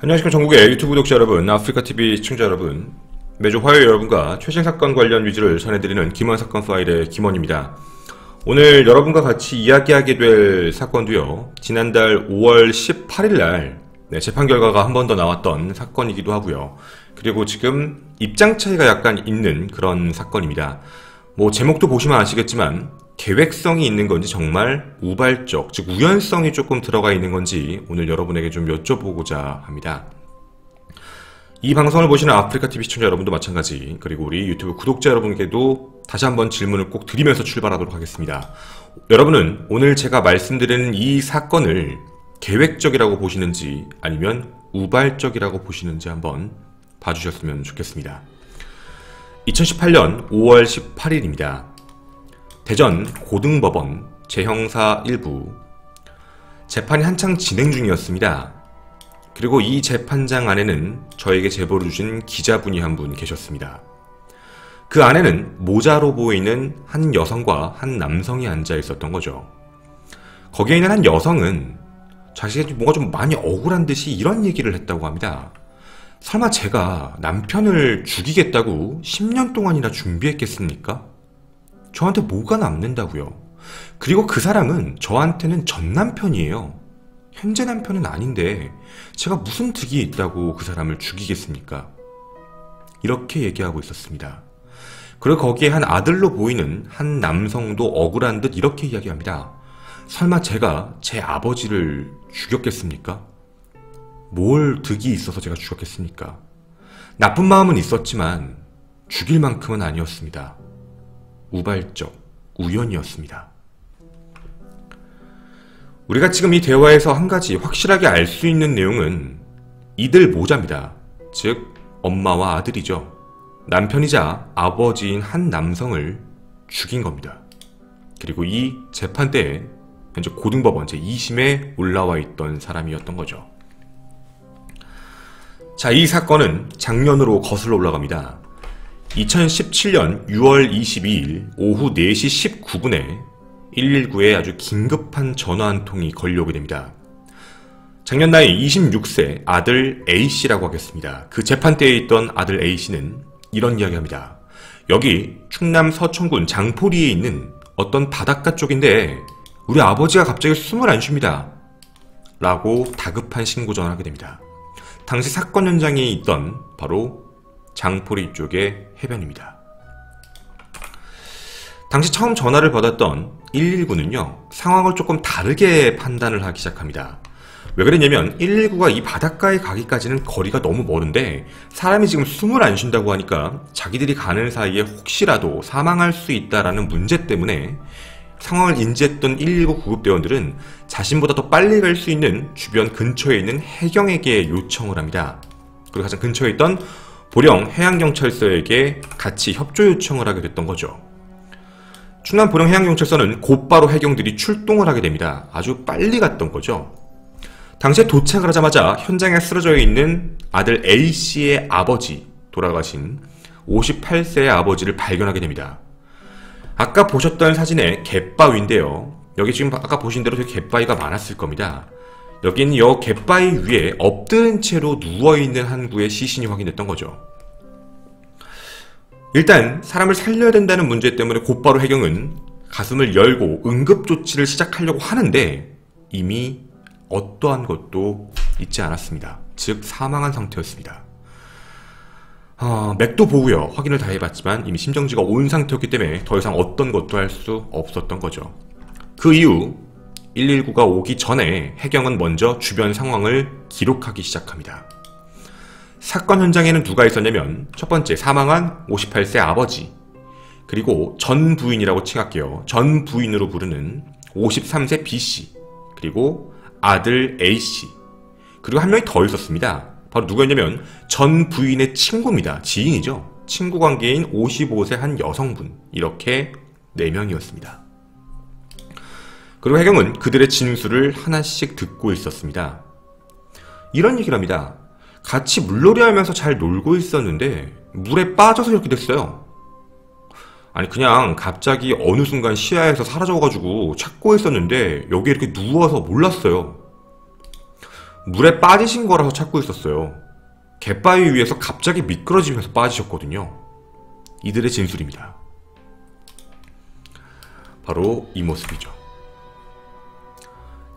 안녕하십니까. 전국의 유튜브 구독자 여러분, 아프리카TV 시청자 여러분, 매주 화요일 여러분과 최신 사건 관련 위주를 전해드리는 김원 사건 파일의 김원입니다. 오늘 여러분과 같이 이야기하게 될 사건도요, 지난달 5월 18일날 재판 결과가 한 번 더 나왔던 사건이기도 하고요. 그리고 지금 입장 차이가 약간 있는 그런 사건입니다. 제목도 보시면 아시겠지만 계획성이 있는 건지 정말 우발적, 즉 우연성이 조금 들어가 있는 건지 오늘 여러분에게 좀 여쭤보고자 합니다. 이 방송을 보시는 아프리카TV 시청자 여러분도 마찬가지, 그리고 우리 유튜브 구독자 여러분께도 다시 한번 질문을 꼭 드리면서 출발하도록 하겠습니다. 여러분은 오늘 제가 말씀드리는 이 사건을 계획적이라고 보시는지 아니면 우발적이라고 보시는지 한번 봐주셨으면 좋겠습니다. 2018년 5월 18일입니다. 대전 고등법원 재형사 1부 재판이 한창 진행 중이었습니다. 그리고 이 재판장 안에는 저에게 제보를 주신 기자분이 한 분 계셨습니다. 그 안에는 모자로 보이는 한 여성과 한 남성이 앉아 있었던 거죠. 거기에 있는 한 여성은 자신이 뭔가 좀 많이 억울한 듯이 이런 얘기를 했다고 합니다. 설마 제가 남편을 죽이겠다고 10년 동안이나 준비했겠습니까? 저한테 뭐가 남는다고요? 그리고 그 사람은 저한테는 전 남편이에요. 현재 남편은 아닌데 제가 무슨 득이 있다고 그 사람을 죽이겠습니까? 이렇게 얘기하고 있었습니다. 그리고 거기에 한 아들로 보이는 한 남성도 억울한 듯 이렇게 이야기합니다. 설마 제가 제 아버지를 죽였겠습니까? 뭘 득이 있어서 제가 죽였겠습니까? 나쁜 마음은 있었지만 죽일 만큼은 아니었습니다. 우발적, 우연이었습니다. 우리가 지금 이 대화에서 한 가지 확실하게 알 수 있는 내용은 이들 모자입니다. 즉 엄마와 아들이죠. 남편이자 아버지인 한 남성을 죽인 겁니다. 그리고 이 재판 때에 현재 고등법원 제2심에 올라와 있던 사람이었던 거죠. 자, 이 사건은 작년으로 거슬러 올라갑니다. 2017년 6월 22일 오후 4시 19분에 119에 아주 긴급한 전화 한 통이 걸려오게 됩니다. 작년 나이 26세 아들 A씨라고 하겠습니다. 그 재판대에 있던 아들 A씨는 이런 이야기합니다. 여기 충남 서천군 장포리에 있는 어떤 바닷가 쪽인데 우리 아버지가 갑자기 숨을 안 쉽니다. 라고 다급한 신고 전화를 하게 됩니다. 당시 사건 현장에 있던 바로 장포리 쪽의 해변입니다. 당시 처음 전화를 받았던 119는요, 상황을 조금 다르게 판단을 하기 시작합니다. 왜 그랬냐면 119가 이 바닷가에 가기까지는 거리가 너무 먼데 사람이 지금 숨을 안 쉰다고 하니까 자기들이 가는 사이에 혹시라도 사망할 수 있다라는 문제 때문에 상황을 인지했던 119 구급대원들은 자신보다 더 빨리 갈 수 있는 주변 근처에 있는 해경에게 요청을 합니다. 그리고 가장 근처에 있던 보령 해양경찰서에게 같이 협조 요청을 하게 됐던 거죠. 충남 보령 해양경찰서는 곧바로 해경들이 출동을 하게 됩니다. 아주 빨리 갔던 거죠. 당시에 도착을 하자마자 현장에 쓰러져 있는 아들 A씨의 아버지, 돌아가신 58세의 아버지를 발견하게 됩니다. 아까 보셨던 사진의 갯바위인데요. 여기 지금 아까 보신 대로 되게 갯바위가 많았을 겁니다. 여긴 이 갯바위 위에 엎드린 채로 누워있는 한 구의 시신이 확인됐던 거죠. 일단 사람을 살려야 된다는 문제 때문에 곧바로 해경은 가슴을 열고 응급조치를 시작하려고 하는데 이미 어떠한 것도 있지 않았습니다. 즉 사망한 상태였습니다. 맥도 보고요, 확인을 다 해봤지만 이미 심정지가 온 상태였기 때문에 더 이상 어떤 것도 할 수 없었던 거죠. 그 이후 119가 오기 전에 해경은 먼저 주변 상황을 기록하기 시작합니다. 사건 현장에는 누가 있었냐면 첫 번째 사망한 58세 아버지, 그리고 전 부인이라고 칭할게요. 전 부인으로 부르는 53세 B씨, 그리고 아들 A씨, 그리고 한 명이 더 있었습니다. 바로 누구였냐면 전 부인의 친구입니다. 지인이죠. 친구 관계인 55세 한 여성분, 이렇게 4명이었습니다. 그리고 해경은 그들의 진술을 하나씩 듣고 있었습니다. 이런 얘기를 합니다. 같이 물놀이 하면서 잘 놀고 있었는데 물에 빠져서 이렇게 됐어요. 아니 그냥 갑자기 어느 순간 시야에서 사라져가지고 찾고 있었는데 여기 이렇게 누워서 몰랐어요. 물에 빠지신 거라서 찾고 있었어요. 갯바위 위에서 갑자기 미끄러지면서 빠지셨거든요. 이들의 진술입니다. 바로 이 모습이죠.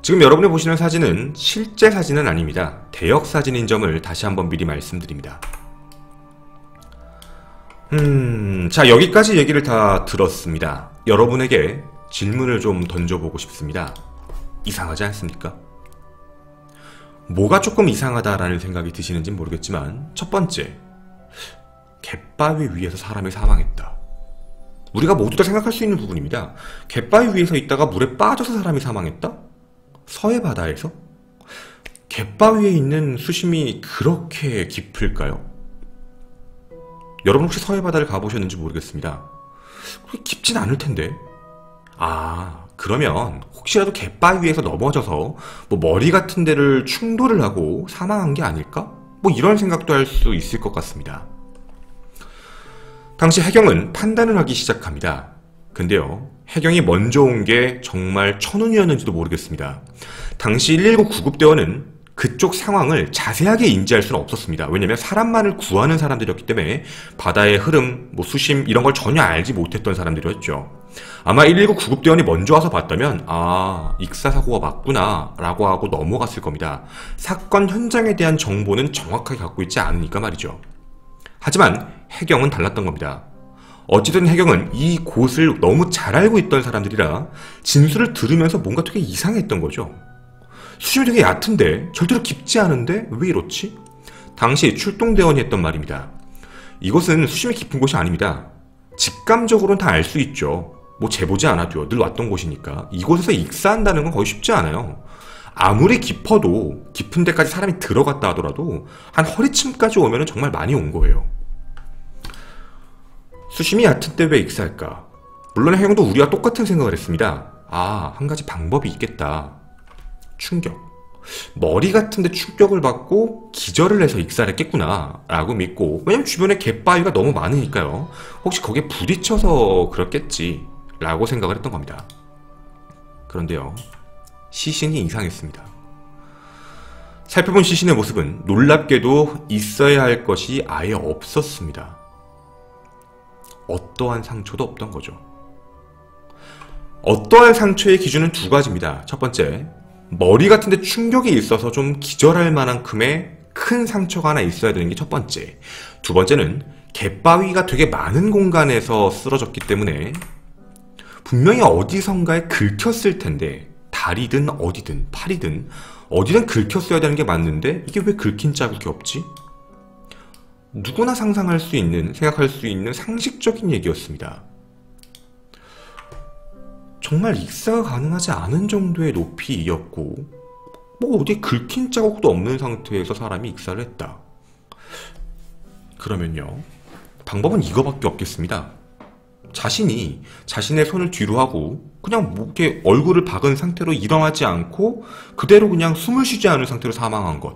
지금 여러분이 보시는 사진은 실제 사진은 아닙니다. 대역 사진인 점을 다시 한번 미리 말씀드립니다. 자, 여기까지 얘기를 다 들었습니다. 여러분에게 질문을 좀 던져보고 싶습니다. 이상하지 않습니까? 뭐가 조금 이상하다라는 생각이 드시는지는 모르겠지만, 첫 번째, 갯바위 위에서 사람이 사망했다. 우리가 모두 다 생각할 수 있는 부분입니다. 갯바위 위에서 있다가 물에 빠져서 사람이 사망했다? 서해 바다에서? 갯바위에 있는 수심이 그렇게 깊을까요? 여러분 혹시 서해 바다를 가보셨는지 모르겠습니다. 그렇게 깊진 않을 텐데. 그러면 혹시라도 갯바위 위에서 넘어져서 뭐 머리 같은 데를 충돌을 하고 사망한 게 아닐까? 뭐 이런 생각도 할 수 있을 것 같습니다. 당시 해경은 판단을 하기 시작합니다. 근데요, 해경이 먼저 온 게 정말 천운이었는지도 모르겠습니다. 당시 119 구급대원은 그쪽 상황을 자세하게 인지할 수는 없었습니다. 왜냐면 사람만을 구하는 사람들이었기 때문에 바다의 흐름, 뭐 수심 이런 걸 전혀 알지 못했던 사람들이었죠. 아마 119 구급대원이 먼저 와서 봤다면 익사사고가 맞구나 라고 하고 넘어갔을 겁니다. 사건 현장에 대한 정보는 정확하게 갖고 있지 않으니까 말이죠. 하지만 해경은 달랐던 겁니다. 어찌든 해경은 이 곳을 너무 잘 알고 있던 사람들이라 진술을 들으면서 뭔가 되게 이상했던 거죠. 수심이 되게 얕은데, 절대로 깊지 않은데 왜 이렇지? 당시 출동대원이 했던 말입니다. 이곳은 수심이 깊은 곳이 아닙니다. 직감적으로는 다 알 수 있죠. 뭐 재보지 않아도요. 늘 왔던 곳이니까. 이곳에서 익사한다는 건 거의 쉽지 않아요. 아무리 깊어도 깊은 데까지 사람이 들어갔다 하더라도 한 허리쯤까지 오면 정말 많이 온 거예요. 수심이 얕은 때 왜 익사할까? 물론 해경도 우리와 똑같은 생각을 했습니다. 한 가지 방법이 있겠다. 충격. 머리 같은데 충격을 받고 기절을 해서 익사를 했겠구나 라고 믿고, 왜냐면 주변에 갯바위가 너무 많으니까요. 혹시 거기에 부딪혀서 그렇겠지 라고 생각을 했던 겁니다. 그런데요, 시신이 이상했습니다. 살펴본 시신의 모습은 놀랍게도 있어야 할 것이 아예 없었습니다. 어떠한 상처도 없던 거죠. 어떠한 상처의 기준은 두 가지입니다. 첫 번째, 머리 같은데 충격이 있어서 좀 기절할 만큼의 큰 상처가 하나 있어야 되는 게 첫 번째. 두 번째는 갯바위가 되게 많은 공간에서 쓰러졌기 때문에 분명히 어디선가에 긁혔을 텐데, 다리든 어디든 팔이든 어디든 긁혔어야 되는 게 맞는데 이게 왜 긁힌 자국이 없지? 누구나 상상할 수 있는, 생각할 수 있는 상식적인 얘기였습니다. 정말 익사가 가능하지 않은 정도의 높이였고, 뭐 어디에 긁힌 자국도 없는 상태에서 사람이 익사를 했다. 그러면요, 방법은 이거밖에 없겠습니다. 자신이 자신의 손을 뒤로 하고 그냥 뭐 이렇게 얼굴을 박은 상태로 일어나지 않고 그대로 그냥 숨을 쉬지 않은 상태로 사망한 것.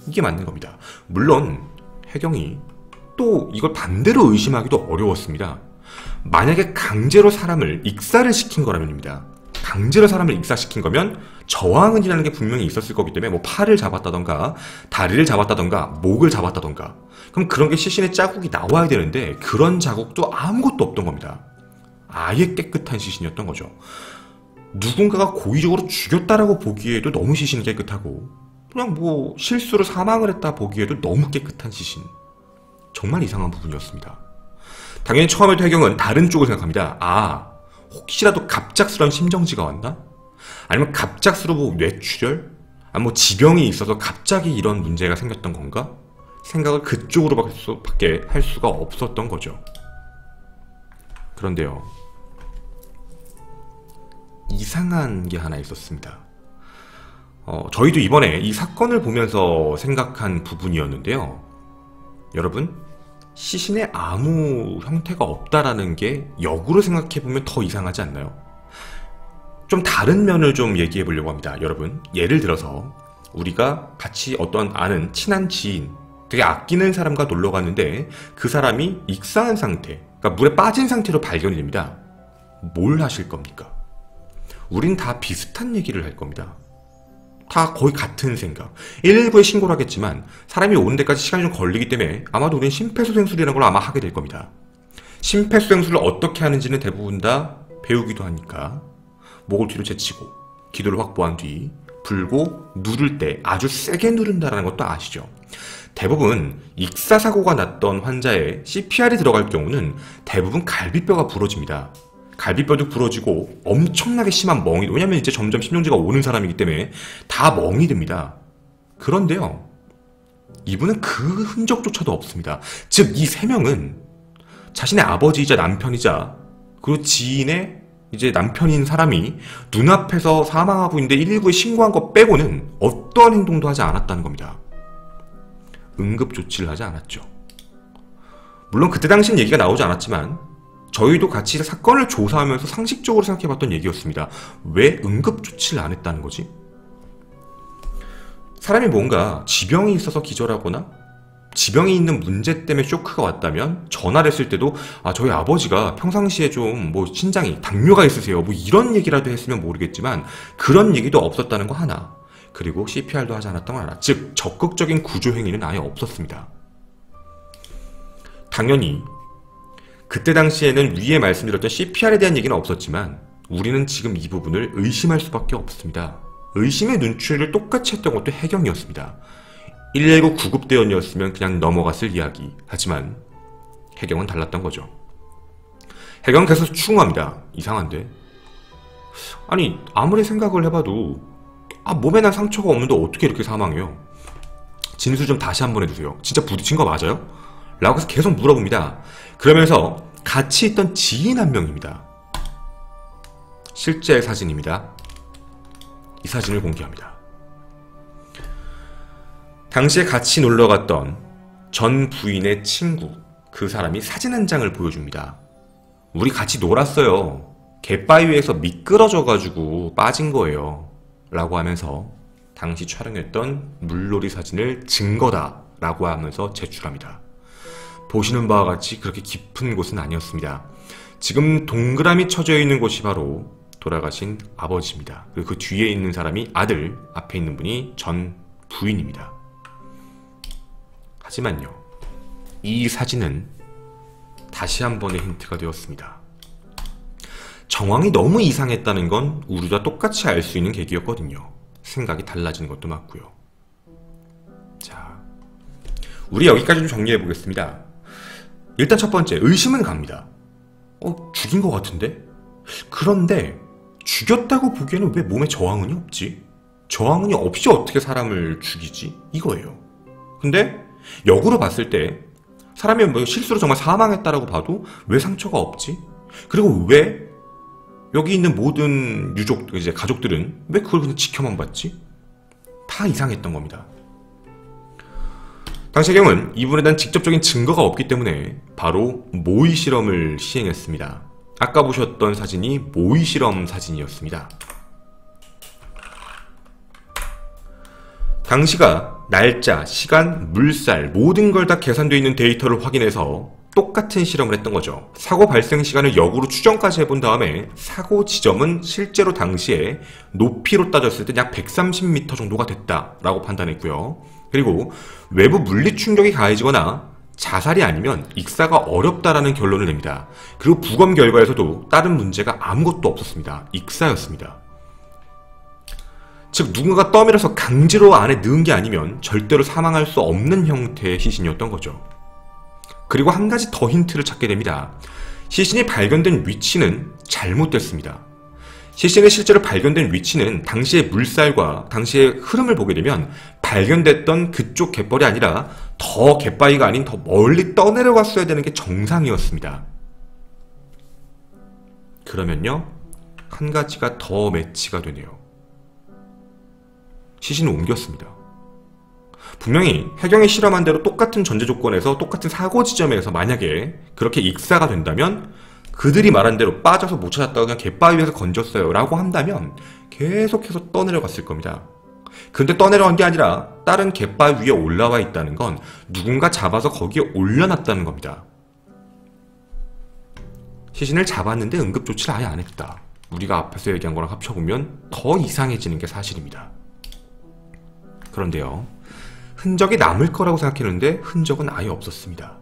이게 맞는 겁니다. 물론 해경이 또 이걸 반대로 의심하기도 어려웠습니다. 만약에 강제로 사람을 익사를 시킨 거라면입니다. 강제로 사람을 익사시킨 거면 저항은이라는 게 분명히 있었을 거기 때문에 뭐 팔을 잡았다던가 다리를 잡았다던가 목을 잡았다던가, 그럼 그런 게 시신의 자국이 나와야 되는데 그런 자국도 아무것도 없던 겁니다. 아예 깨끗한 시신이었던 거죠. 누군가가 고의적으로 죽였다라고 보기에도 너무 시신이 깨끗하고, 그냥 뭐 실수로 사망을 했다 보기에도 너무 깨끗한 시신. 정말 이상한 부분이었습니다. 당연히 처음에도 해경은 다른 쪽을 생각합니다. 혹시라도 갑작스러운 심정지가 왔나? 아니면 갑작스러운 뭐 뇌출혈? 아니면 뭐 지병이 있어서 갑자기 이런 문제가 생겼던 건가? 생각을 그쪽으로밖에 할 수가 없었던 거죠. 그런데요, 이상한 게 하나 있었습니다. 저희도 이번에 이 사건을 보면서 생각한 부분이었는데요. 여러분, 시신에 아무 형태가 없다라는 게 역으로 생각해보면 더 이상하지 않나요? 좀 다른 면을 좀 얘기해 보려고 합니다. 여러분, 예를 들어서 우리가 같이 어떤 아는 친한 지인, 되게 아끼는 사람과 놀러 갔는데 그 사람이 익사한 상태, 그러니까 물에 빠진 상태로 발견이 됩니다. 뭘 하실 겁니까? 우린 다 비슷한 얘기를 할 겁니다. 다 거의 같은 생각. 119에 신고를 하겠지만 사람이 오는 데까지 시간이 좀 걸리기 때문에 아마도 우리는 심폐소생술이라는 걸 아마 하게 될 겁니다. 심폐소생술을 어떻게 하는지는 대부분 다 배우기도 하니까 목을 뒤로 제치고 기도를 확보한 뒤 불고 누를 때 아주 세게 누른다는 것도 아시죠? 대부분 익사사고가 났던 환자의 CPR이 들어갈 경우는 대부분 갈비뼈가 부러집니다. 갈비뼈도 부러지고 엄청나게 심한 멍이, 왜냐면 이제 점점 심정지가 오는 사람이기 때문에 다 멍이 듭니다. 그런데요, 이분은 그 흔적조차도 없습니다. 즉, 이 세 명은 자신의 아버지이자 남편이자 그리고 지인의 이제 남편인 사람이 눈앞에서 사망하고 있는데 119에 신고한 것 빼고는 어떠한 행동도 하지 않았다는 겁니다. 응급조치를 하지 않았죠. 물론 그때 당시엔 얘기가 나오지 않았지만 저희도 같이 사건을 조사하면서 상식적으로 생각해봤던 얘기였습니다. 왜 응급조치를 안 했다는 거지? 사람이 뭔가 지병이 있어서 기절하거나 지병이 있는 문제 때문에 쇼크가 왔다면 전화를 했을 때도 저희 아버지가 평상시에 좀 뭐 신장이 당뇨가 있으세요 뭐 이런 얘기라도 했으면 모르겠지만 그런 얘기도 없었다는 거 하나, 그리고 CPR도 하지 않았던 거 하나, 즉 적극적인 구조 행위는 아예 없었습니다. 당연히 그때 당시에는 위에 말씀드렸던 CPR에 대한 얘기는 없었지만 우리는 지금 이 부분을 의심할 수밖에 없습니다. 의심의 눈초리를 똑같이 했던 것도 해경이었습니다. 119 구급대원이었으면 그냥 넘어갔을 이야기. 하지만 해경은 달랐던 거죠. 해경은 계속 추궁합니다. 이상한데? 아니, 아무리 생각을 해봐도 몸에 난 상처가 없는데 어떻게 이렇게 사망해요? 진술 좀 다시 한번 해주세요. 진짜 부딪힌 거 맞아요? 라고 해서 계속 물어봅니다. 그러면서 같이 있던 지인 한 명입니다. 실제 사진입니다. 이 사진을 공개합니다. 당시에 같이 놀러갔던 전 부인의 친구, 그 사람이 사진 한 장을 보여줍니다. 우리 같이 놀았어요. 갯바위에서 미끄러져가지고 빠진 거예요. 라고 하면서 당시 촬영했던 물놀이 사진을 증거다 라고 하면서 제출합니다. 보시는 바와 같이 그렇게 깊은 곳은 아니었습니다. 지금 동그라미 쳐져 있는 곳이 바로 돌아가신 아버지입니다. 그리고 그 뒤에 있는 사람이 아들, 앞에 있는 분이 전 부인입니다. 하지만요, 이 사진은 다시 한 번의 힌트가 되었습니다. 정황이 너무 이상했다는 건 우리가 똑같이 알 수 있는 계기였거든요. 생각이 달라지는 것도 맞고요. 자, 우리 여기까지 좀 정리해 보겠습니다. 일단 첫 번째, 의심은 갑니다. 죽인 것 같은데? 그런데 죽였다고 보기에는 왜 몸에 저항은이 없지? 저항은이 없이 어떻게 사람을 죽이지? 이거예요. 근데 역으로 봤을 때 사람이 뭐 실수로 정말 사망했다라고 봐도 왜 상처가 없지? 그리고 왜 여기 있는 모든 유족, 이제 가족들은 왜 그걸 그냥 지켜만 봤지? 다 이상했던 겁니다. 당시 해경은 이분에 대한 직접적인 증거가 없기 때문에 바로 모의 실험을 시행했습니다. 아까 보셨던 사진이 모의 실험 사진이었습니다. 당시가 날짜, 시간, 물살 모든 걸 다 계산되어 있는 데이터를 확인해서 똑같은 실험을 했던 거죠. 사고 발생 시간을 역으로 추정까지 해본 다음에 사고 지점은 실제로 당시에 높이로 따졌을 때 약 130m 정도가 됐다라고 판단했고요. 그리고 외부 물리 충격이 가해지거나 자살이 아니면 익사가 어렵다라는 결론을 냅니다. 그리고 부검 결과에서도 다른 문제가 아무것도 없었습니다. 익사였습니다. 즉 누군가가 떠밀어서 강제로 안에 넣은 게 아니면 절대로 사망할 수 없는 형태의 시신이었던 거죠. 그리고 한 가지 더 힌트를 찾게 됩니다. 시신이 발견된 위치는 잘못됐습니다. 시신이 실제로 발견된 위치는 당시의 물살과 당시의 흐름을 보게 되면 발견됐던 그쪽 갯벌이 아니라 더 갯바위가 아닌 더 멀리 떠내려갔어야 되는 게 정상이었습니다. 그러면요, 한 가지가 더 매치가 되네요. 시신을 옮겼습니다. 분명히 해경이 실험한 대로 똑같은 전제 조건에서 똑같은 사고 지점에서 만약에 그렇게 익사가 된다면 그들이 말한 대로 빠져서 못 찾았다고 그냥 갯바위에서 건졌어요 라고 한다면 계속해서 떠내려갔을 겁니다. 근데 떠내려간 게 아니라 다른 갯바위 위에 올라와 있다는 건 누군가 잡아서 거기에 올려놨다는 겁니다. 시신을 잡았는데 응급조치를 아예 안 했다. 우리가 앞에서 얘기한 거랑 합쳐보면 더 이상해지는 게 사실입니다. 그런데요, 흔적이 남을 거라고 생각했는데 흔적은 아예 없었습니다.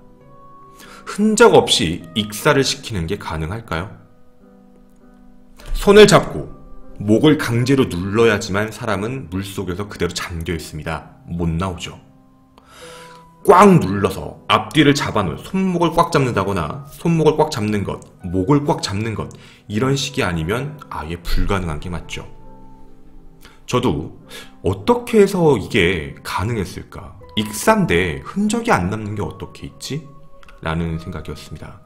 흔적 없이 익사를 시키는 게 가능할까요? 손을 잡고 목을 강제로 눌러야지만 사람은 물속에서 그대로 잠겨 있습니다. 못 나오죠. 꽉 눌러서 앞뒤를 잡아놓은 손목을 꽉 잡는다거나 손목을 꽉 잡는 것, 목을 꽉 잡는 것, 이런 식이 아니면 아예 불가능한 게 맞죠. 저도 어떻게 해서 이게 가능했을까? 익사인데 흔적이 안 남는 게 어떻게 있지? 라는 생각이었습니다.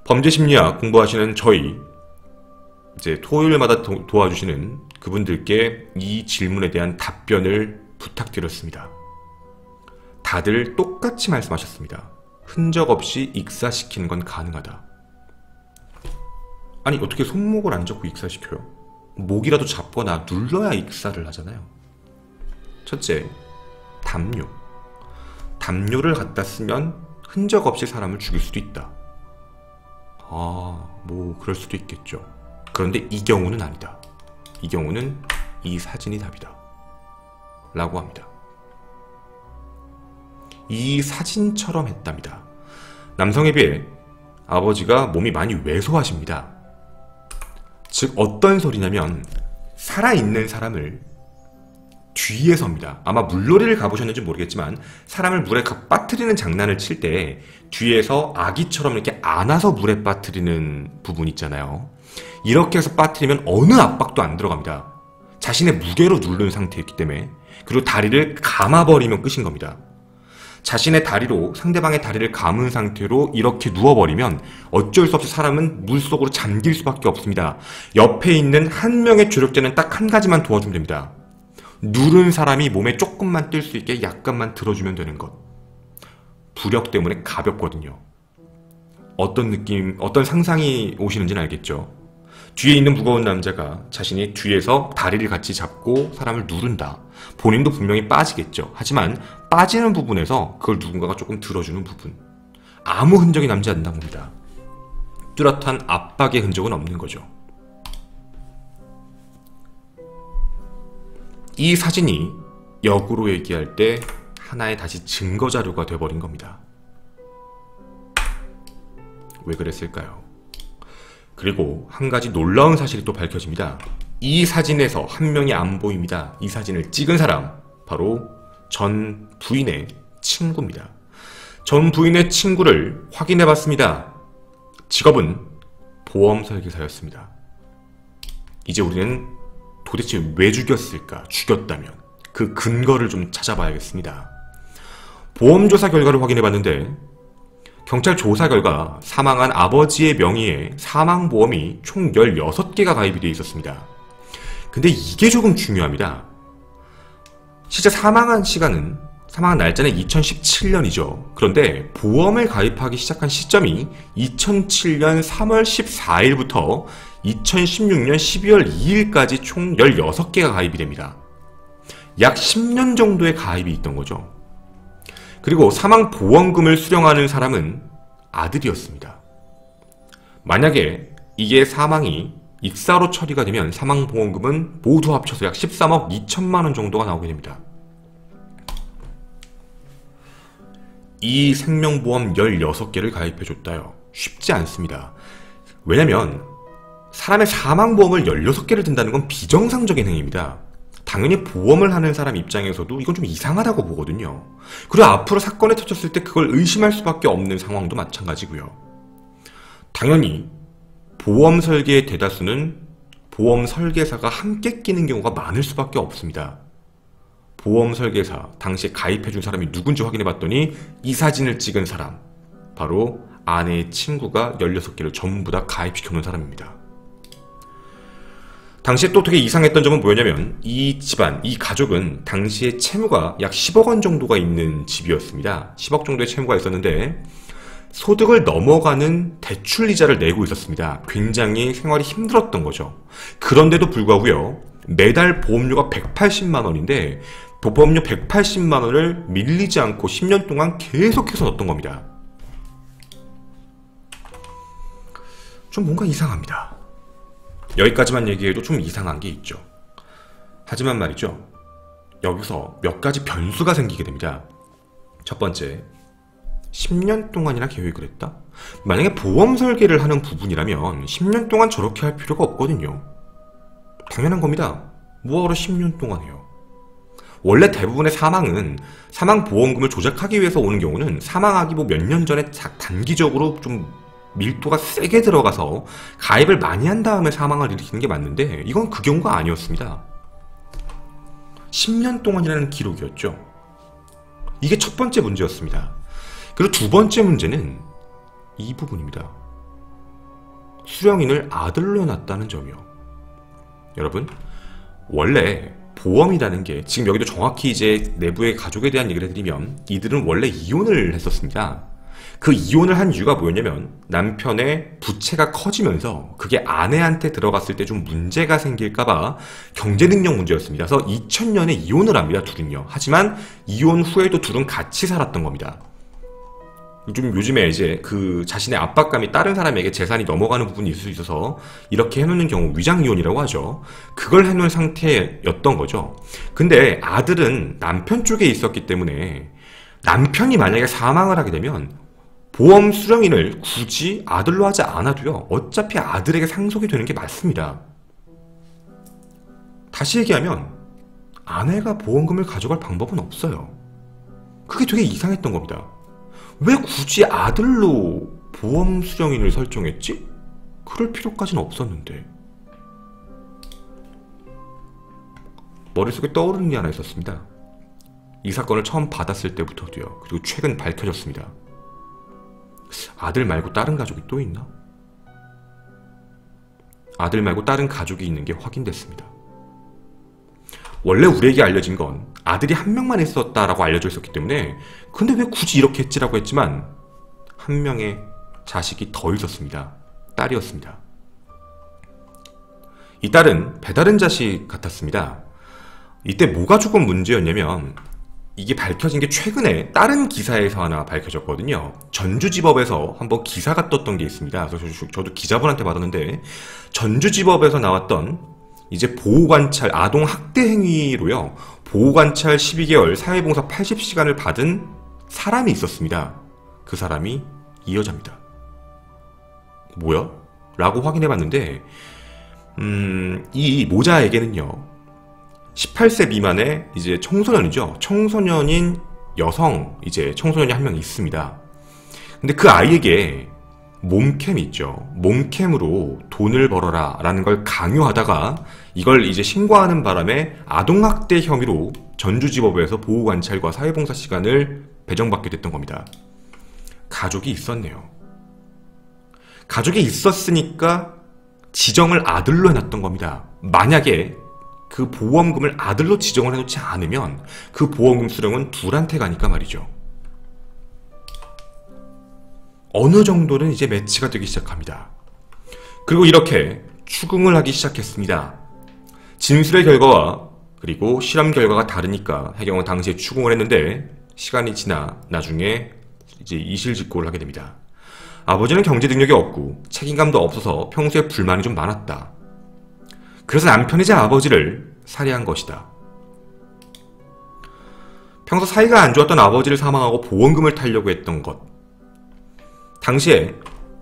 범죄심리학 공부하시는 저희 이제 토요일마다 도와주시는 그분들께 이 질문에 대한 답변을 부탁드렸습니다. 다들 똑같이 말씀하셨습니다. 흔적 없이 익사시키는 건 가능하다. 아니, 어떻게 손목을 안 잡고 익사시켜요? 목이라도 잡거나 눌러야 익사를 하잖아요. 첫째, 담요. 담요를 갖다 쓰면 흔적 없이 사람을 죽일 수도 있다. 뭐 그럴 수도 있겠죠. 그런데 이 경우는 아니다. 이 경우는 이 사진이 답이다 라고 합니다. 이 사진처럼 했답니다. 남성에 비해 아버지가 몸이 많이 왜소하십니다. 즉 어떤 소리냐면 살아있는 사람을 뒤에서입니다. 아마 물놀이를 가보셨는지 모르겠지만 사람을 물에 빠뜨리는 장난을 칠 때 뒤에서 아기처럼 이렇게 안아서 물에 빠뜨리는 부분 있잖아요. 이렇게 해서 빠뜨리면 어느 압박도 안 들어갑니다. 자신의 무게로 누른 상태였기 때문에. 그리고 다리를 감아버리면 끝인 겁니다. 자신의 다리로 상대방의 다리를 감은 상태로 이렇게 누워버리면 어쩔 수 없이 사람은 물속으로 잠길 수밖에 없습니다. 옆에 있는 한 명의 조력자는 딱 한 가지만 도와주면 됩니다. 누른 사람이 몸에 조금만 뜰 수 있게 약간만 들어주면 되는 것. 부력 때문에 가볍거든요. 어떤 느낌, 어떤 상상이 오시는지는 알겠죠? 뒤에 있는 무거운 남자가 자신이 뒤에서 다리를 같이 잡고 사람을 누른다. 본인도 분명히 빠지겠죠. 하지만 빠지는 부분에서 그걸 누군가가 조금 들어주는 부분. 아무 흔적이 남지 않는 겁니다. 뚜렷한 압박의 흔적은 없는 거죠. 이 사진이 역으로 얘기할 때 하나의 다시 증거자료가 돼버린 겁니다. 왜 그랬을까요? 그리고 한 가지 놀라운 사실이 또 밝혀집니다. 이 사진에서 한 명이 안 보입니다. 이 사진을 찍은 사람, 바로 전 부인의 친구입니다. 전 부인의 친구를 확인해봤습니다. 직업은 보험 설계사였습니다. 이제 우리는 도대체 왜 죽였을까? 죽였다면 그 근거를 좀 찾아봐야겠습니다. 보험조사 결과를 확인해봤는데 경찰 조사 결과 사망한 아버지의 명의의 사망보험이 총 16개가 가입이 되어 있었습니다. 근데 이게 조금 중요합니다. 실제 사망한 날짜는 2017년이죠. 그런데 보험을 가입하기 시작한 시점이 2007년 3월 14일부터 2016년 12월 2일까지 총 16개가 가입이 됩니다. 약 10년 정도의 가입이 있던 거죠. 그리고 사망보험금을 수령하는 사람은 아들이었습니다. 만약에 이게 사망이 익사로 처리가 되면 사망보험금은 모두 합쳐서 약 13억 2천만 원 정도가 나오게 됩니다. 이 생명보험 16개를 가입해줬다요. 쉽지 않습니다. 왜냐면 사람의 사망보험을 16개를 든다는 건 비정상적인 행위입니다. 당연히 보험을 하는 사람 입장에서도 이건 좀 이상하다고 보거든요. 그리고 앞으로 사건이 터졌을 때 그걸 의심할 수밖에 없는 상황도 마찬가지고요. 당연히 보험 설계의 대다수는 보험 설계사가 함께 끼는 경우가 많을 수밖에 없습니다. 보험 설계사, 당시에 가입해준 사람이 누군지 확인해봤더니 이 사진을 찍은 사람, 바로 아내의 친구가 16개를 전부 다 가입시켜놓은 사람입니다. 당시에 또 되게 이상했던 점은 뭐였냐면 이 집안, 이 가족은 당시에 채무가 약 10억 원 정도가 있는 집이었습니다. 10억 정도의 채무가 있었는데 소득을 넘어가는 대출 이자를 내고 있었습니다. 굉장히 생활이 힘들었던 거죠. 그런데도 불구하고요, 매달 보험료가 180만 원인데 보험료 180만 원을 밀리지 않고 10년 동안 계속해서 넣었던 겁니다. 좀 뭔가 이상합니다. 여기까지만 얘기해도 좀 이상한 게 있죠. 하지만 말이죠, 여기서 몇 가지 변수가 생기게 됩니다. 첫 번째, 10년 동안이나 계획을 했다? 만약에 보험 설계를 하는 부분이라면 10년 동안 저렇게 할 필요가 없거든요. 당연한 겁니다. 뭐하러 10년 동안 해요? 원래 대부분의 사망은 사망보험금을 조작하기 위해서 오는 경우는 사망하기 뭐 몇 년 전에 단기적으로 좀 밀도가 세게 들어가서 가입을 많이 한 다음에 사망을 일으키는 게 맞는데 이건 그 경우가 아니었습니다. 10년 동안이라는 기록이었죠. 이게 첫 번째 문제였습니다. 그리고 두 번째 문제는 이 부분입니다. 수령인을 아들로 해놨다는 점이요. 여러분, 원래 보험이라는 게 지금 여기도 정확히 이제 내부의 가족에 대한 얘기를 해드리면 이들은 원래 이혼을 했었습니다. 그 이혼을 한 이유가 뭐였냐면 남편의 부채가 커지면서 그게 아내한테 들어갔을 때 좀 문제가 생길까봐 경제능력 문제였습니다. 그래서 2000년에 이혼을 합니다. 둘은요. 하지만 이혼 후에도 둘은 같이 살았던 겁니다. 좀 요즘에 이제 그 자신의 압박감이 다른 사람에게 재산이 넘어가는 부분이 있을 수 있어서 이렇게 해놓는 경우 위장이혼이라고 하죠. 그걸 해놓은 상태였던 거죠. 근데 아들은 남편 쪽에 있었기 때문에 남편이 만약에 사망을 하게 되면 보험 수령인을 굳이 아들로 하지 않아도요. 어차피 아들에게 상속이 되는 게 맞습니다. 다시 얘기하면 아내가 보험금을 가져갈 방법은 없어요. 그게 되게 이상했던 겁니다. 왜 굳이 아들로 보험 수령인을 설정했지? 그럴 필요까지는 없었는데. 머릿속에 떠오르는 게 하나 있었습니다. 이 사건을 처음 받았을 때부터도요. 그리고 최근 밝혀졌습니다. 아들 말고 다른 가족이 또 있나? 아들 말고 다른 가족이 있는 게 확인됐습니다. 원래 우리에게 알려진 건 아들이 한 명만 있었다라고 알려져 있었기 때문에 근데 왜 굳이 이렇게 했지라고 했지만 한 명의 자식이 더 있었습니다. 딸이었습니다. 이 딸은 배다른 자식 같았습니다. 이때 뭐가 조금 문제였냐면 이게 밝혀진 게 최근에 다른 기사에서 하나 밝혀졌거든요. 전주지법에서 한번 기사가 떴던 게 있습니다. 그래서 저도 기자분한테 받았는데 전주지법에서 나왔던 이제 보호관찰 아동학대 행위로요. 보호관찰 12개월 사회봉사 80시간을 받은 사람이 있었습니다. 그 사람이 이 여자입니다. 뭐야? 라고 확인해봤는데 이 모자에게는요. 18세 미만의 이제 청소년이죠. 청소년인 여성 이제 청소년이 한 명 있습니다. 근데 그 아이에게 몸캠 있죠. 몸캠으로 돈을 벌어라 라는 걸 강요하다가 이걸 이제 신고하는 바람에 아동학대 혐의로 전주지법에서 보호관찰과 사회봉사 시간을 배정받게 됐던 겁니다. 가족이 있었네요. 가족이 있었으니까 지정을 아들로 해놨던 겁니다. 만약에 그 보험금을 아들로 지정을 해놓지 않으면 그 보험금 수령은 둘한테 가니까 말이죠. 어느 정도는 이제 매치가 되기 시작합니다. 그리고 이렇게 추궁을 하기 시작했습니다. 진술의 결과와 그리고 실험 결과가 다르니까 해경은 당시에 추궁을 했는데 시간이 지나 나중에 이제 이실직고를 하게 됩니다. 아버지는 경제 능력이 없고 책임감도 없어서 평소에 불만이 좀 많았다. 그래서 남편이자 아버지를 살해한 것이다. 평소 사이가 안 좋았던 아버지를 사망하고 보험금을 타려고 했던 것. 당시에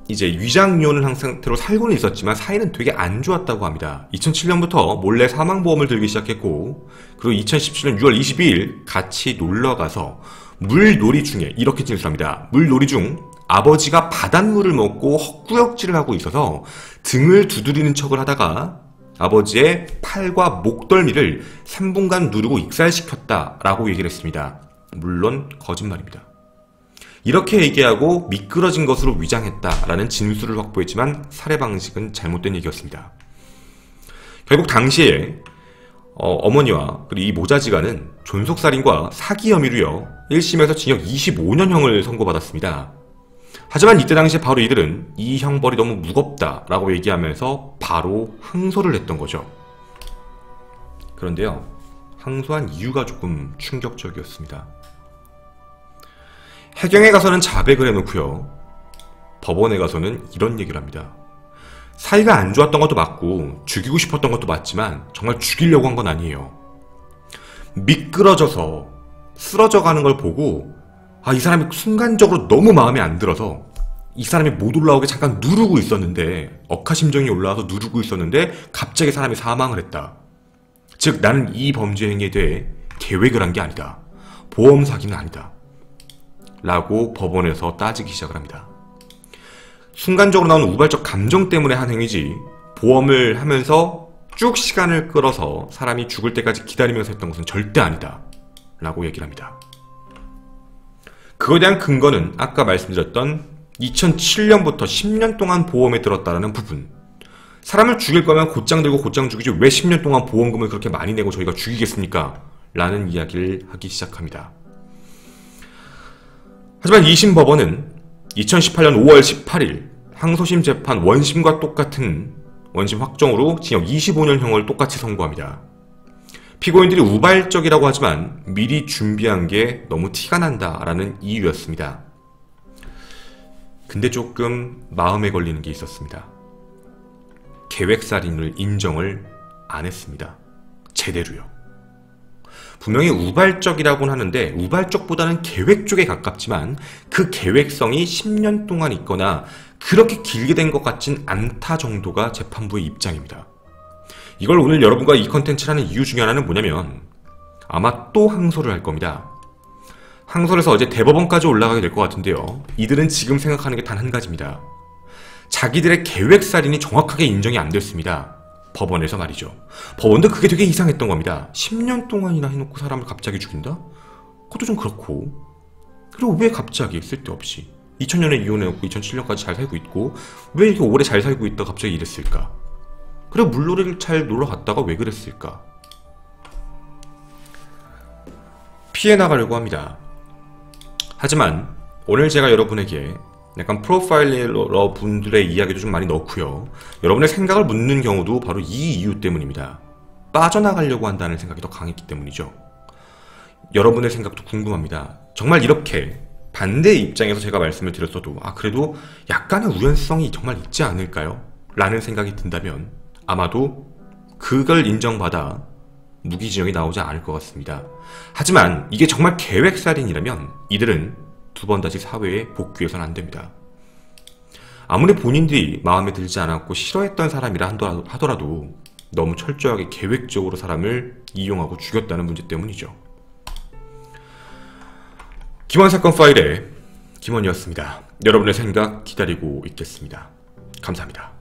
이제 위장이혼을 한 상태로 살고는 있었지만 사이는 되게 안 좋았다고 합니다. 2007년부터 몰래 사망보험을 들기 시작했고 그리고 2017년 6월 22일 같이 놀러가서 물놀이 중에 이렇게 진술합니다. 물놀이 중 아버지가 바닷물을 먹고 헛구역질을 하고 있어서 등을 두드리는 척을 하다가 아버지의 팔과 목덜미를 3분간 누르고 익살시켰다라고 얘기를 했습니다. 물론 거짓말입니다. 이렇게 얘기하고 미끄러진 것으로 위장했다라는 진술을 확보했지만 살해 방식은 잘못된 얘기였습니다. 결국 당시에 어머니와 그리고 이 모자지간은 존속살인과 사기 혐의로요 1심에서 징역 25년형을 선고받았습니다. 하지만 이때 당시에 바로 이들은 이 형벌이 너무 무겁다라고 얘기하면서 바로 항소를 했던 거죠. 그런데요, 항소한 이유가 조금 충격적이었습니다. 해경에 가서는 자백을 해놓고요, 법원에 가서는 이런 얘기를 합니다. 사이가 안 좋았던 것도 맞고 죽이고 싶었던 것도 맞지만 정말 죽이려고 한 건 아니에요. 미끄러져서 쓰러져 가는 걸 보고 이 사람이 순간적으로 너무 마음에 안 들어서 이 사람이 못 올라오게 잠깐 누르고 있었는데, 억하심정이 올라와서 누르고 있었는데 갑자기 사람이 사망을 했다. 즉 나는 이 범죄 행위에 대해 계획을 한 게 아니다. 보험 사기는 아니다. 라고 법원에서 따지기 시작을 합니다. 순간적으로 나오는 우발적 감정 때문에 한 행위지, 보험을 하면서 쭉 시간을 끌어서 사람이 죽을 때까지 기다리면서 했던 것은 절대 아니다. 라고 얘기를 합니다. 그거에 대한 근거는 아까 말씀드렸던 2007년부터 10년 동안 보험에 들었다라는 부분. 사람을 죽일 거면 곧장 들고 곧장 죽이지 왜 10년 동안 보험금을 그렇게 많이 내고 저희가 죽이겠습니까? 라는 이야기를 하기 시작합니다. 하지만 2심 법원은 2018년 5월 18일 항소심 재판 원심과 똑같은 원심 확정으로 징역 25년형을 똑같이 선고합니다. 피고인들이 우발적이라고 하지만 미리 준비한 게 너무 티가 난다라는 이유였습니다. 근데 조금 마음에 걸리는 게 있었습니다. 계획살인을 인정을 안 했습니다. 제대로요. 분명히 우발적이라고는 하는데 우발적보다는 계획 쪽에 가깝지만 그 계획성이 10년 동안 있거나 그렇게 길게 된 것 같진 않다 정도가 재판부의 입장입니다. 이걸 오늘 여러분과 이 컨텐츠를 하는 이유 중에 하나는 뭐냐면 아마 또 항소를 할 겁니다. 항소를 해서 어제 대법원까지 올라가게 될 것 같은데요. 이들은 지금 생각하는 게 단 한 가지입니다. 자기들의 계획살인이 정확하게 인정이 안 됐습니다. 법원에서 말이죠. 법원도 그게 되게 이상했던 겁니다. 10년 동안이나 해놓고 사람을 갑자기 죽인다? 그것도 좀 그렇고. 그리고 왜 갑자기 쓸데없이 2000년에 이혼해놓고 2007년까지 잘 살고 있고 왜 이렇게 오래 잘 살고 있다가 갑자기 이랬을까? 그리고 물놀이를 잘 놀러 갔다가 왜 그랬을까? 피해 나가려고 합니다. 하지만 오늘 제가 여러분에게 약간 프로파일러 분들의 이야기도 좀 많이 넣고요. 여러분의 생각을 묻는 경우도 바로 이 이유 때문입니다. 빠져나가려고 한다는 생각이 더 강했기 때문이죠. 여러분의 생각도 궁금합니다. 정말 이렇게 반대의 입장에서 제가 말씀을 드렸어도 그래도 약간의 우연성이 정말 있지 않을까요? 라는 생각이 든다면 아마도 그걸 인정받아 무기징역이 나오지 않을 것 같습니다. 하지만 이게 정말 계획살인이라면 이들은 두 번 다시 사회에 복귀해서는 안 됩니다. 아무리 본인들이 마음에 들지 않았고 싫어했던 사람이라 하더라도 너무 철저하게 계획적으로 사람을 이용하고 죽였다는 문제 때문이죠. 김원사건 파일의 김원이었습니다. 여러분의 생각 기다리고 있겠습니다. 감사합니다.